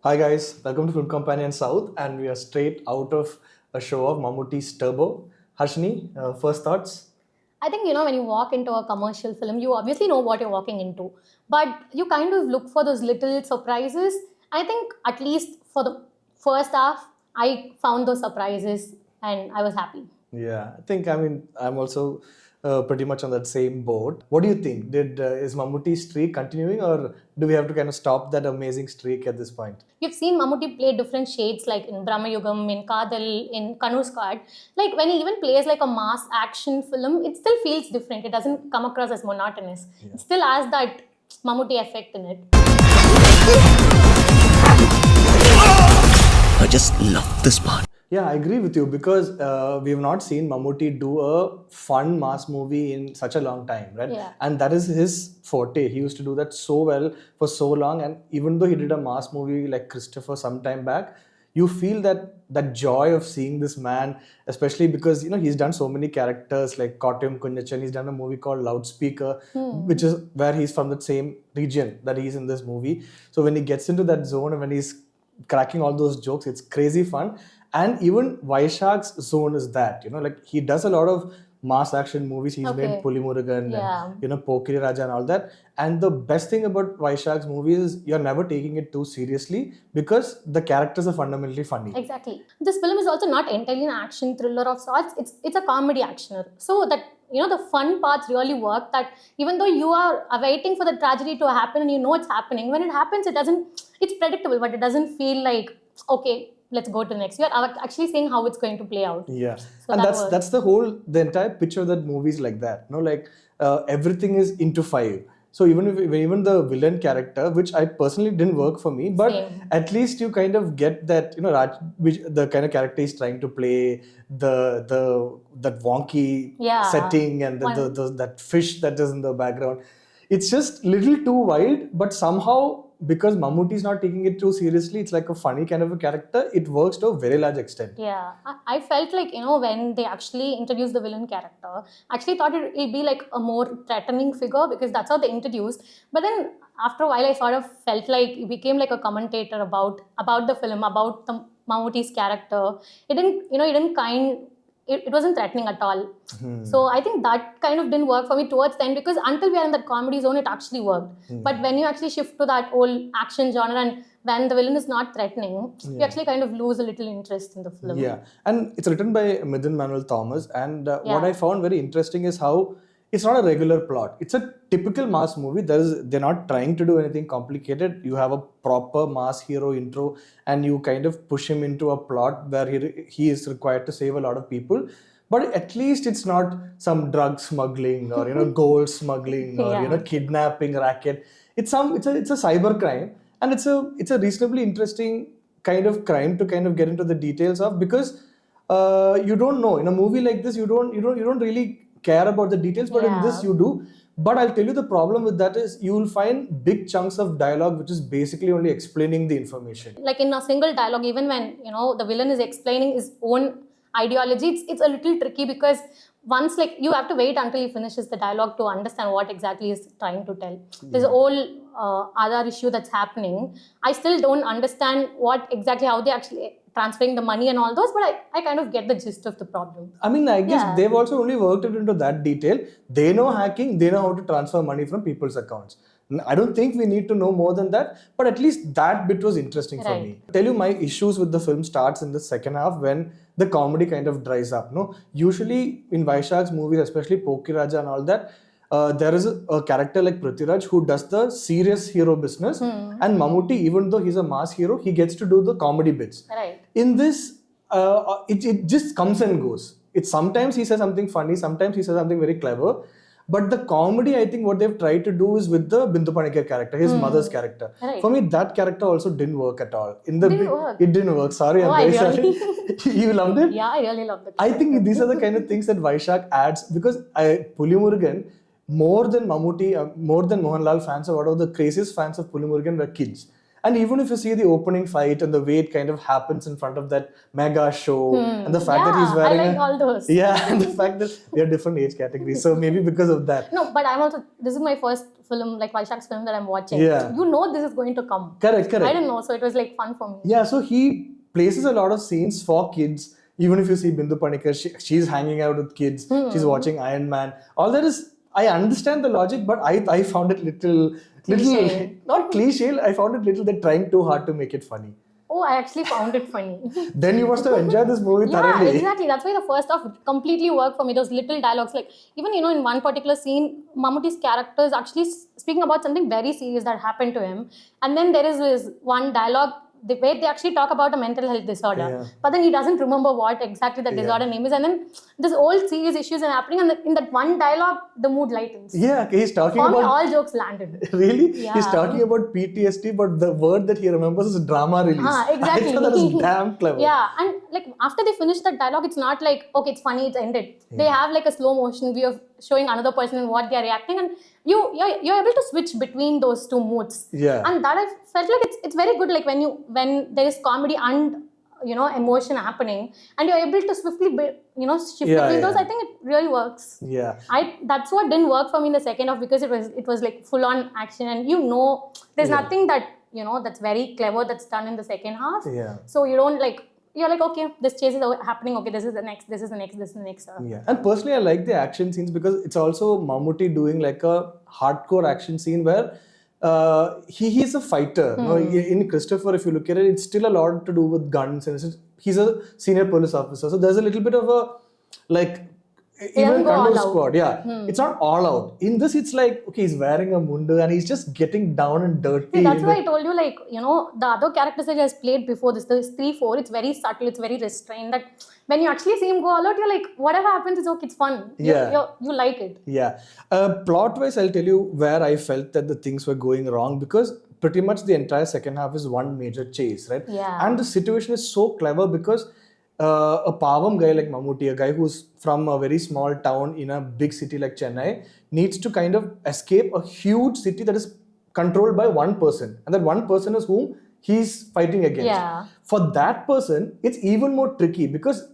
Hi guys, welcome to Film Companion South, and we are straight out of a show of Mammootty's Turbo. Harshini, first thoughts? I think when you walk into a commercial film, you obviously know what you're walking into, but you kind of look for those little surprises. I think at least for the first half, I found those surprises and I was happy. Yeah, I'm also pretty much on that same boat. What do you think? Is Mammootty's streak continuing, or do we have to kind of stop that amazing streak at this point? You've seen Mammootty play different shades like in Brahmayugam, in Kadal, in Kanu's Card. Like when he even plays like a mass action film, it still feels different. It doesn't come across as monotonous. Yeah. It still has that Mammootty effect in it. I just love this part. Yeah, I agree with you because we have not seen Mammootty do a fun mass movie in such a long time, right? Yeah. And that is his forte. He used to do that so well for so long. And even though he did a mass movie like Christopher some time back, you feel that joy of seeing this man, especially because he's done so many characters like Kottayam Kunnachan. He's done a movie called Loudspeaker, which is where he's from the same region that he's in this movie. So when he gets into that zone and when he's cracking all those jokes, it's crazy fun. And even Vysakh's zone is that, like he does a lot of mass action movies. He's made Puli Murugan and, Pokiri Raja and all that. And the best thing about Vysakh's movies is you're never taking it too seriously because the characters are fundamentally funny. Exactly. This film is also not entirely an action thriller of sorts. It's a comedy actioner. So that, the fun parts really work, that even though you are waiting for the tragedy to happen and it's happening, when it happens, it's predictable, but it doesn't feel like, okay, let's go to the next. You're actually saying how it's going to play out. Yeah. So and that's the entire picture of that movie is like that. Everything is into five. So even the villain character, which I personally didn't work for me, but at least you kind of get that, the kind of character he's trying to play, that wonky setting and that fish that is in the background. It's just little too wild, but somehow because Mammootty is not taking it too seriously, it's like a funny kind of a character. It works to a very large extent. Yeah, I felt like, when they actually introduced the villain character, I actually thought it'd be like a more threatening figure because that's how they introduced. But then after a while, I sort of felt like it became like a commentator about the film, about the Mammootty's character. It wasn't threatening at all. So I think that kind of didn't work for me towards the end, because until we are in that comedy zone, it actually worked. But when you actually shift to that whole action genre and when the villain is not threatening, you actually kind of lose a little interest in the film. Yeah, and it's written by Midhun Manuel Thomas. And what I found very interesting is how it's not a regular plot. It's a typical mass movie. They're not trying to do anything complicated. You have a proper mass hero intro and you kind of push him into a plot where he is required to save a lot of people. But at least it's not some drug smuggling or gold smuggling or kidnapping racket. It's a cyber crime, and it's a reasonably interesting kind of crime to kind of get into the details of, because you don't know in a movie like this you don't really care about the details, but in this you do. But I'll tell you the problem with that is you will find big chunks of dialogue which is basically only explaining the information. Like in a single dialogue, even when the villain is explaining his own ideology, it's a little tricky because once you have to wait until he finishes the dialogue to understand what exactly he's trying to tell. There's a whole other issue that's happening. I still don't understand how they actually transferring the money and all those, but I kind of get the gist of the problem. I guess they've also only worked it into that detail. They know hacking, they know how to transfer money from people's accounts. I don't think we need to know more than that, but at least that bit was interesting for me. I'll tell you, my issues with the film starts in the second half when the comedy kind of dries up. Usually in Vysakh's movies, especially Pokiri Raja and all that, there is a character like Prithviraj who does the serious hero business, and Mammootty, even though he's a mass hero, he gets to do the comedy bits. In this, it just comes and goes. Sometimes he says something funny, sometimes he says something very clever. But the comedy, I think what they've tried to do is with the Bindu Panikkar character, his mother's character. For me, that character also didn't work at all. It didn't work. Sorry, I'm very sorry. You loved it? Yeah, I really loved it. I think these are the kind of things that Vysakh adds, because Puli Murugan, more than Mammootty, more than Mohanlal fans, or whatever, the craziest fans of Puli Murugan were kids. And even if you see the opening fight and the way it kind of happens in front of that mega show, and the fact that he's wearing I like all those. Yeah, and the fact that they're different age categories. So maybe because of that. No, but I'm also, this is my first film, like Vysakh's film that I'm watching. Yeah. You know this is going to come. Correct. I didn't know, so it was like fun for me. Yeah, so he places a lot of scenes for kids. Even if you see Bindu Panikar, she's hanging out with kids, she's watching Iron Man. All that is, I understand the logic, but I found it little, not cliche, I found it little, they're trying too hard to make it funny. Oh, I actually found it funny. Then you must have enjoyed this movie Yeah, thoroughly. exactly. That's why the first half completely worked for me. Those little dialogues, like even in one particular scene, Mammootty's character is actually speaking about something very serious that happened to him, and then there is this one dialogue where they actually talk about a mental health disorder, but then he doesn't remember what exactly the disorder name is, and then this whole serious issues are happening, and in that one dialogue, the mood lightens. Yeah, he's talking For about... me, all jokes landed. Really? Yeah. He's talking about PTSD, but the word that he remembers is drama release. Exactly. I thought that was damn clever. Yeah, and like after they finish that dialogue, it's not like, okay, it's funny, it's ended. They have like a slow motion view of showing another person and what they are reacting, and you're able to switch between those two moods. Yeah. And that I felt like it's very good, like when there is comedy and emotion happening, and you're able to swiftly shift between those. I think it really works. Yeah. That's what didn't work for me in the second half, because it was like full on action, and there's nothing that that's very clever that's done in the second half. Yeah. So you don't like, you're like, okay, this chase is happening, okay, this is the next. Yeah, and personally I like the action scenes because it's also Mammootty doing like a hardcore action scene where he's a fighter. In Christopher, if you look at it, it's still a lot to do with guns, and he's a senior police officer, so there's a little bit of a like even Kannada squad, it's not all out. In this, it's like, okay, he's wearing a mundu and he's just getting down and dirty. See, that's why I told you, like, the other characters that he has played before this 3-4, it's very subtle, it's very restrained, that when you actually see him go all out, you're like, whatever happens, it's okay, it's fun. You like it. Yeah. Plot-wise, I'll tell you where I felt that the things were going wrong, because pretty much the entire second half is one major chase, right? Yeah. And the situation is so clever because a Pavam guy like Mammootty, a guy who's from a very small town in a big city like Chennai, needs to kind of escape a huge city that is controlled by one person. And that one person is whom he's fighting against. Yeah. For that person, it's even more tricky because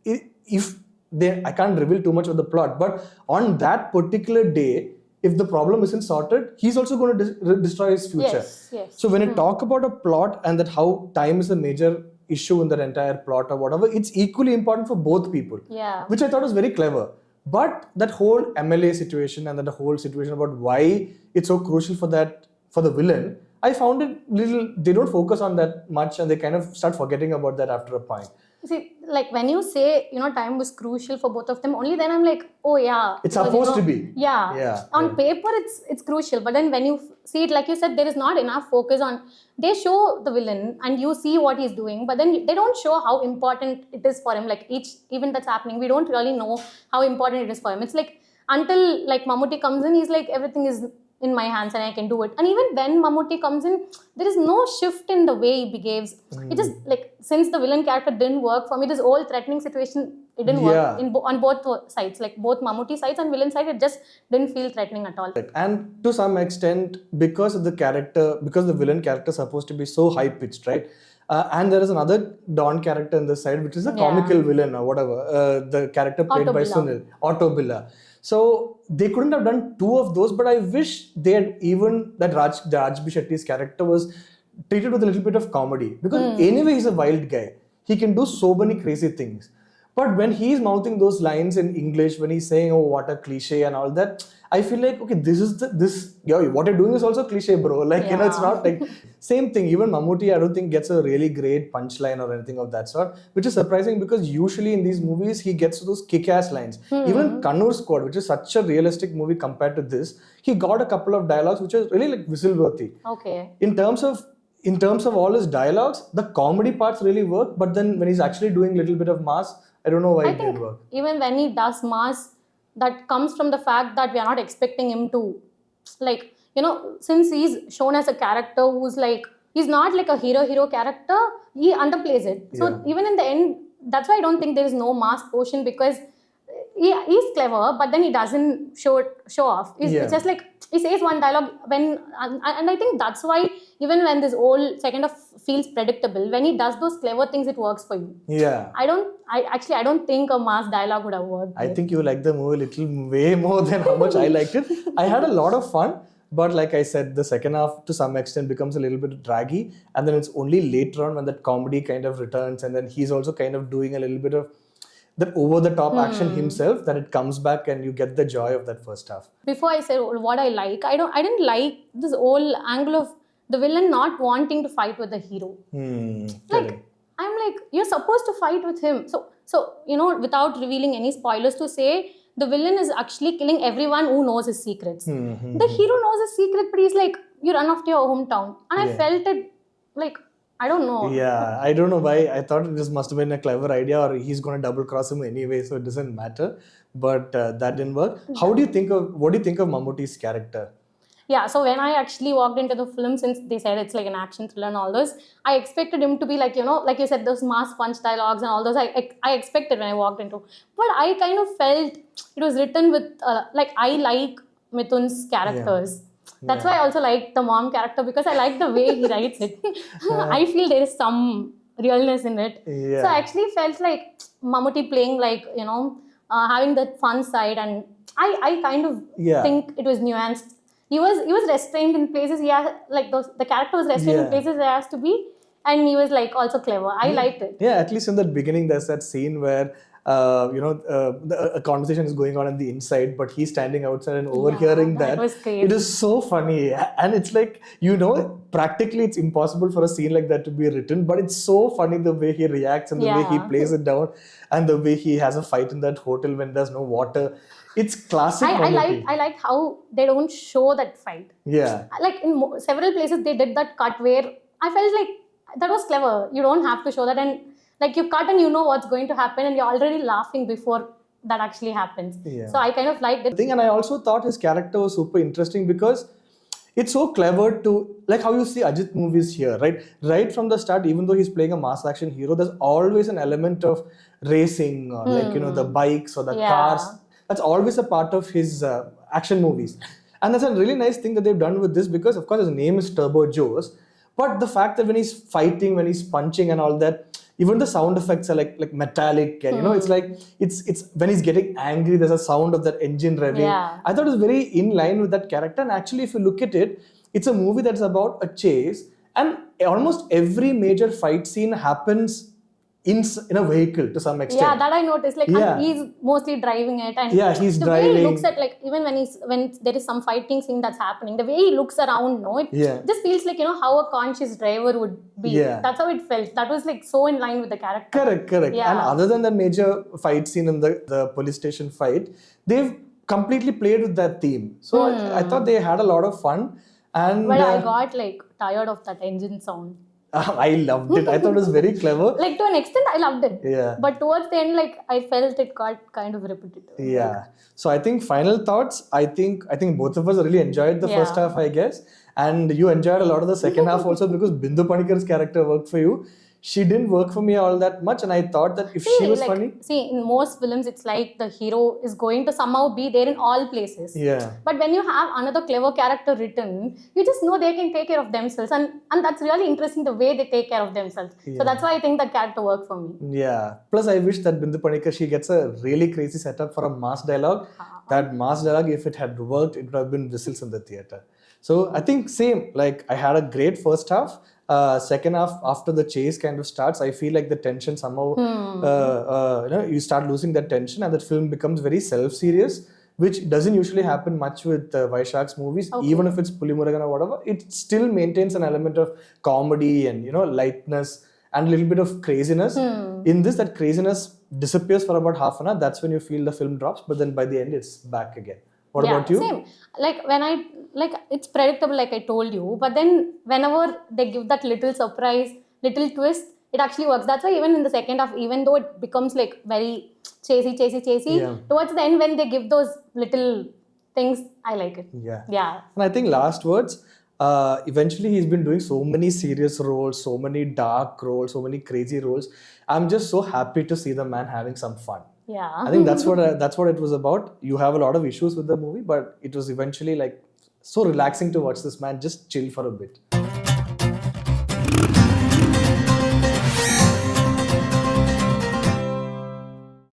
I can't reveal too much of the plot, but on that particular day, if the problem isn't sorted, he's also going to destroy his future. Yes. So when you talk about a plot and that how time is a major issue in that entire plot or whatever, it's equally important for both people. Yeah. Which I thought was very clever. But that whole MLA situation and then the whole situation about why it's so crucial for the villain, I found it little, they don't focus on that much and they kind of start forgetting about that after a point. See, like when you say, time was crucial for both of them, only then I'm like, oh yeah. It's supposed to be. Yeah. On paper, it's crucial. But then when you see it, like you said, there is not enough focus on, they show the villain and you see what he's doing, but then they don't show how important it is for him. Like each event that's happening, we don't really know how important it is for him. It's like, until like Mammootty comes in, he's like, everything is in my hands and I can do it. And even when Mammootty comes in, there is no shift in the way he behaves. It just like, since the villain character didn't work for me, this whole threatening situation, it didn't work on both sides, like both Mammootty sides and villain side, it just didn't feel threatening at all. And to some extent, because of the character, because the villain character is supposed to be so high pitched, right? And there is another Don character on this side, which is a comical villain or whatever. The character played by Sunil, Autobilla. So they couldn't have done two of those, but I wish they had that Raj B Shetty's character was treated with a little bit of comedy, because anyway he's a wild guy. He can do so many crazy things. But when he's mouthing those lines in English, when he's saying, oh, what a cliche and all that, I feel like, okay, what you're doing is also cliche, bro. Like, it's not like, same thing. Even Mammootty, I don't think gets a really great punchline or anything of that sort, which is surprising because usually in these movies, he gets those kick-ass lines. Even Kannur Squad, which is such a realistic movie compared to this, he got a couple of dialogues which are really like whistle-worthy. Okay. In terms of all his dialogues, the comedy parts really work, but then when he's actually doing a little bit of mass, I don't know why it didn't work. Even when he does mass, that comes from the fact that we are not expecting him to, like, since he's shown as a character who's like, he's not like a hero character, he underplays it. So even in the end, that's why I don't think there is no mass portion, because he's clever, but then he doesn't show off. It's just like he says one dialogue and I think that's why even when this whole second half feels predictable, when he does those clever things, it works for you. Yeah. I don't think a mass dialogue would have worked. I think you like the movie way more than how much I liked it. I had a lot of fun, but like I said, the second half to some extent becomes a little bit draggy, and then it's only later on when that comedy kind of returns, and then he's also kind of doing a little bit of that over-the-top action himself, that it comes back and you get the joy of that first half. Before I say what I like, I didn't like this whole angle of the villain not wanting to fight with the hero. Like, I'm like, you're supposed to fight with him. So without revealing any spoilers to say, the villain is actually killing everyone who knows his secrets. The hero knows his secret, but he's like, you run off to your hometown. And I felt it like, I don't know. Yeah, I don't know why. I thought this must have been a clever idea, or he's going to double cross him anyway, so it doesn't matter. But that didn't work. What do you think of Mammootty's character? Yeah, so when I actually walked into the film, since they said it's like an action thriller and all those, I expected him to be like, like you said, those mass punch dialogues and all those. I expected when I walked into. But I kind of felt it was written with, I like Midhun's characters. That's why I also like the mom character, because I like the way he writes it. I feel there is some realness in it. Yeah. So I actually felt like Mammootty playing like, having that fun side, and I kind of think it was nuanced. He was restrained in places. The character was restrained in places there has to be, and he was like also clever. I liked it. Yeah, at least in the beginning, there's that scene where a conversation is going on the inside, but he's standing outside and overhearing that. Was great. It is so funny, and it's like, practically it's impossible for a scene like that to be written, but it's so funny the way he reacts and the way he plays it down, and the way he has a fight in that hotel when there's no water. It's classic. I like how they don't show that fight. Yeah. Like in several places they did that cut where I felt like that was clever. You don't have to show that, and like you cut and you know what's going to happen, and you're already laughing before that actually happens. Yeah. So I kind of liked it. And I also thought his character was super interesting because it's so clever to, like how you see Ajit movies here, right? Right from the start, even though he's playing a mass action hero, there's always an element of racing, or the bikes or the cars. That's always a part of his action movies. And that's a really nice thing that they've done with this, because of course his name is Turbo Joe's, but the fact that when he's fighting, when he's punching and all that, even the sound effects are like metallic, and it's like it's when he's getting angry, there's a sound of that engine revving. Yeah. I thought it was very in line with that character. And actually, if you look at it, it's a movie that's about a chase, and almost every major fight scene happens in a vehicle to some extent. Yeah, that I noticed. Like he's mostly driving it, and he's the driving. way he looks at, like, even when there is some fighting scene that's happening, the way he looks around, it just feels like how a conscious driver would be. Yeah. That's how it felt. That was like so in line with the character. Correct. Yeah. And other than that major fight scene in the police station fight, they've completely played with that theme. So I thought they had a lot of fun. And but I got like tired of that engine sound. I loved it. I thought it was very clever. Like to an extent, I loved it. Yeah. But towards the end, like I felt it got kind of repetitive. Yeah. So I think final thoughts. I think both of us really enjoyed the first half, I guess, and you enjoyed a lot of the second half also, because Bindu Panikar's character worked for you. She didn't work for me all that much, and I thought that if she was funny... See, in most films, it's like the hero is going to somehow be there in all places. Yeah. But when you have another clever character written, you just know they can take care of themselves. And that's really interesting, the way they take care of themselves. Yeah. So that's why I think that character worked for me. Yeah. Plus, I wish that Bindu Panikar, she gets a really crazy setup for a mass dialogue. That mass dialogue, if it had worked, it would have been whistles in the theatre. So I think same, like I had a great first half. Second half, after the chase kind of starts, I feel like the tension somehow, you start losing that tension, and that film becomes very self-serious, which doesn't usually happen much with Vysakh's movies. Okay. Even if it's Pulimuragan or whatever, it still maintains an element of comedy and lightness and a little bit of craziness. In this, that craziness disappears for about half an hour. That's when you feel the film drops, but then by the end, it's back again. What about you? Same. It's predictable, like I told you, but then whenever they give that little surprise, little twist, it actually works. That's why even in the second half, even though it becomes like very chasey, towards the end when they give those little things, I like it. Yeah. And I think last words, eventually he's been doing so many serious roles, so many dark roles, so many crazy roles. I'm just so happy to see the man having some fun. Yeah. I think that's what it was about. You have a lot of issues with the movie, but it was eventually like so relaxing to watch this man just chill for a bit.